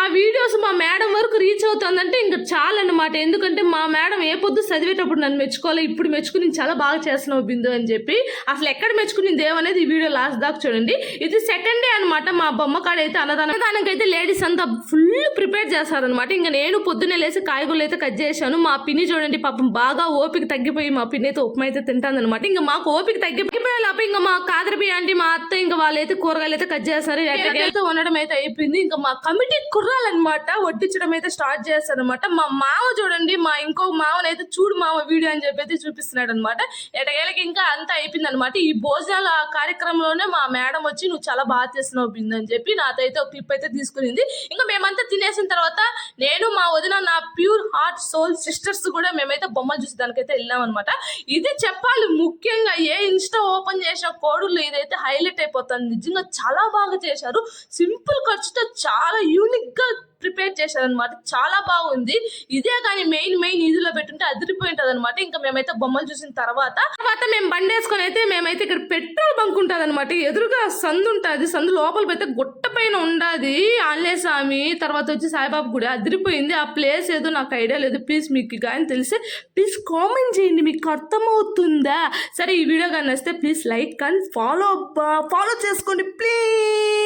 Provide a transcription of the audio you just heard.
నా వీడియోస్ మా మేడం వరకు రీచ్ అవుతుందంటే ఇంకా చాలన్నమాట. ఎందుకంటే మా మేడం ఏ పొద్దు చదివేటప్పుడు నన్ను మెచ్చుకోవాలి, ఇప్పుడు మెచ్చుకుని చాలా బాగా చేస్తున్నావు బిందు అని చెప్పి. అసలు ఎక్కడ మెచ్చుకునింది ఏమనేది ఈ వీడియో లాస్ట్ దాకా చూడండి. ఇది సెకండ్ డే అనమాట. మా బొమ్మ కాడైతే అన్నదానానికి లేడీస్ అంతా ఫుల్ ప్రిపేర్ చేస్తారనమాట. ఇంకా నేను పొద్దున్నే లేసి కాయగూరలు అయితే కట్ చేశాను. మా పిన్ని చూడండి పాపం బాగా ఓపిక తగ్గిపోయి మా పిన్ని అయితే ఉప్మా అయితే తింటానమాట. ఇంకా మాకు ఓపిక తగ్గిపోయేలాప ఇంకా మా కాదరబి ఆంటీ మా అత్త ఇంకా వాళ్ళైతే కూరగాయలు అయితే కట్ చేస్తారు. ఎట్టకైతే ఉండడం అయితే అయిపోయింది. ఇంకా మా కమిటీ కుర్రాలన్నమాట వడ్డించడం అయితే స్టార్ట్ చేస్తారనమాట. మా మామ చూడండి, మా ఇంకో మామనైతే చూడు మామ వీడియో అని చెప్పి చూపిస్తున్నాడు అనమాట. ఎటకేళ్ళకి ఇంకా అంతా అయిపోయింది అనమాట. ఈ భోజనాల కార్యక్రమంలోనే మా మేడం వచ్చి నువ్వు చాలా బాగా చేస్తున్నావు బిందు అని చెప్పి నాతైతే ఒక క్లిప్ అయితే తీసుకునింది. ఇంకా మేమంతా తినేసిన తర్వాత నేను మా వదిన నా ప్యూర్ హార్ట్ సోల్ సిస్టర్స్ కూడా మేమైతే బొమ్మలు చూసి దానికైతే వెళ్ళాం అనమాట. ఇది చెప్పాలి ముఖ్యంగా, ఏ ఇన్స్టా ఓపెన్ చేసిన కోడుల్లో ఇదైతే హైలైట్ అయిపోతుంది. నిజంగా చాలా బాగా చేశారు. సింపుల్ ఖర్చుతో చాలా యూనిక్ గా ప్రిపేర్ చేశారనమాట. చాలా బాగుంది. ఇదే కానీ మెయిన్ ఇదిలో పెట్టుంటే అదిరిపోయి ఉంటుంది అనమాట. ఇంకా మేమైతే బొమ్మలు చూసిన తర్వాత మేము బండి వేసుకొని అయితే మేమైతే ఇక్కడ పెట్రోల్ బంక్ ఉంటుంది అనమాట. ఎదురుగా సందు ఉంటుంది. సందు లోపల పోతే గుట్ట పైన ఉండదు ఆంజనేయ స్వామి, తర్వాత వచ్చి సాయిబాబా గుడి. అదిరిపోయింది. ఆ ప్లేస్ ఏదో నాకు ఐడియా లేదు. ప్లీజ్ మీకు కానీ తెలిస్తే ప్లీజ్ కామెంట్ చేయండి, మీకు అర్థమవుతుందా? సరే, ఈ వీడియో కానీ వస్తే ప్లీజ్ లైక్ కానీ ఫాలో చేసుకోండి ప్లీజ్.